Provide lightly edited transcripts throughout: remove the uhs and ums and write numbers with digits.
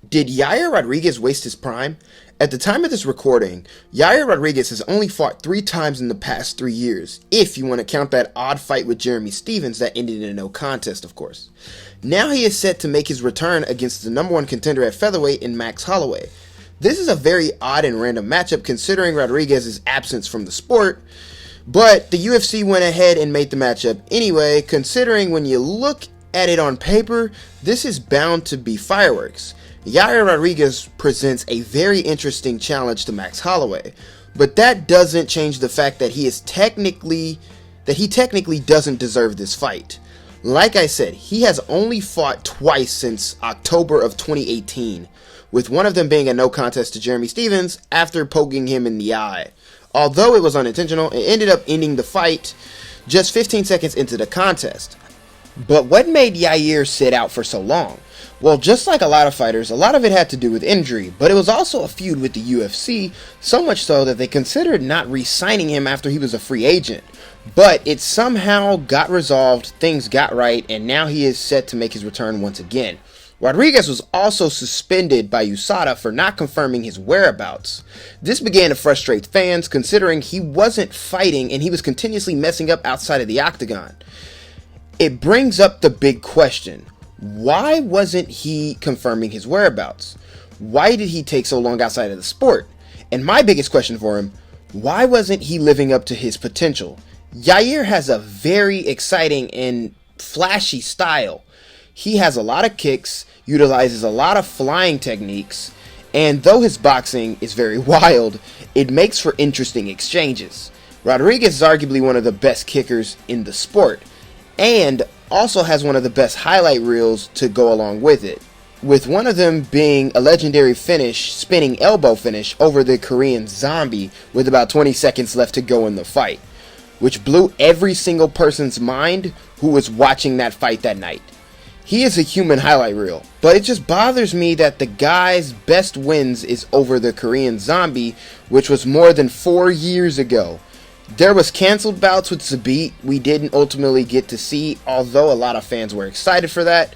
Did Yair Rodriguez waste his prime? At the time of this recording, Yair Rodriguez has only fought 3 times in the past 3 years, if you want to count that odd fight with Jeremy Stephens that ended in a no contest, of course. Now he is set to make his return against the number 1 contender at featherweight in Max Holloway. This is a very odd and random matchup considering Rodriguez's absence from the sport, but the UFC went ahead and made the matchup anyway, considering when you look at it on paper, this is bound to be fireworks. Yair Rodriguez presents a very interesting challenge to Max Holloway, but that doesn't change the fact that he technically doesn't deserve this fight. Like I said, he has only fought twice since October of 2018, with one of them being a no contest to Jeremy Stephens after poking him in the eye. Although it was unintentional, it ended up ending the fight just 15 seconds into the contest. But what made Yair sit out for so long? Well, just like a lot of fighters, a lot of it had to do with injury, but it was also a feud with the UFC, so much so that they considered not re-signing him after he was a free agent. But it somehow got resolved, things got right, and now he is set to make his return once again. Rodriguez was also suspended by USADA for not confirming his whereabouts. This began to frustrate fans considering he wasn't fighting and he was continuously messing up outside of the octagon. It brings up the big question. Why wasn't he confirming his whereabouts? Why did he take so long outside of the sport? And my biggest question for him, why wasn't he living up to his potential? Yair has a very exciting and flashy style. He has a lot of kicks, utilizes a lot of flying techniques, and though his boxing is very wild, it makes for interesting exchanges. Rodriguez is arguably one of the best kickers in the sport, and also has one of the best highlight reels to go along with it, with one of them being a legendary finish, spinning elbow finish over the Korean Zombie with about 20 seconds left to go in the fight, which blew every single person's mind who was watching that fight that night. He is a human highlight reel, but it just bothers me that the guy's best wins is over the Korean Zombie, which was more than 4 years ago. There was canceled bouts with Zabit we didn't ultimately get to see, although a lot of fans were excited for that,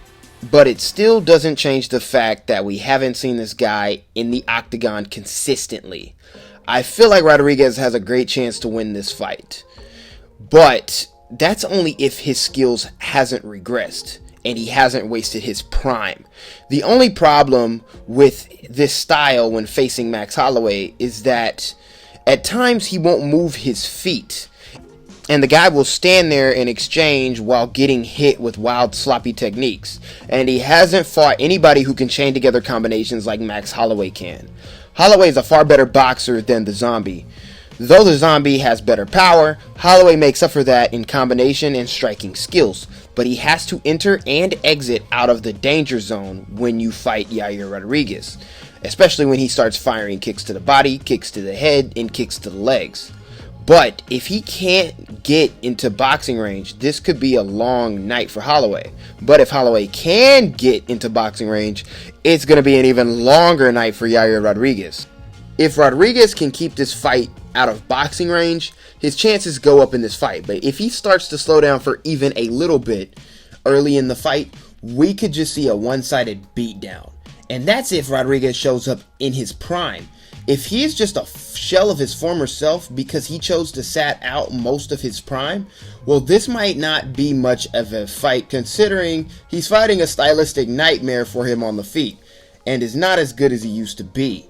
but it still doesn't change the fact that we haven't seen this guy in the octagon consistently. I feel like Rodriguez has a great chance to win this fight, but that's only if his skills hasn't regressed and he hasn't wasted his prime. The only problem with this style when facing Max Holloway is that at times he won't move his feet, and the guy will stand there and exchange while getting hit with wild sloppy techniques, and he hasn't fought anybody who can chain together combinations like Max Holloway can. Holloway is a far better boxer than the Zombie. Though the Zombie has better power, Holloway makes up for that in combination and striking skills, but he has to enter and exit out of the danger zone when you fight Yair Rodriguez, especially when he starts firing kicks to the body, kicks to the head, and kicks to the legs. But if he can't get into boxing range, this could be a long night for Holloway. But if Holloway can get into boxing range, it's going to be an even longer night for Yair Rodriguez. If Rodriguez can keep this fight out of boxing range, his chances go up in this fight. But if he starts to slow down for even a little bit early in the fight, we could just see a one-sided beatdown. And that's if Rodriguez shows up in his prime. If he is just a shell of his former self because he chose to sat out most of his prime, well, this might not be much of a fight considering he's fighting a stylistic nightmare for him on the feet and is not as good as he used to be.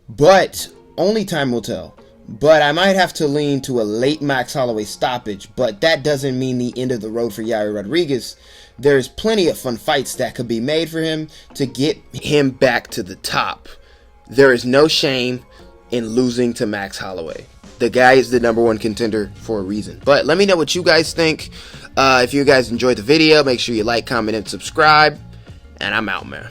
But only time will tell. But I might have to lean to a late Max Holloway stoppage, but that doesn't mean the end of the road for Yair Rodriguez. There's plenty of fun fights that could be made for him to get him back to the top. There is no shame in losing to Max Holloway. The guy is the number 1 contender for a reason. But let me know what you guys think. If you guys enjoyed the video, make sure you like, comment, and subscribe. And I'm out, man.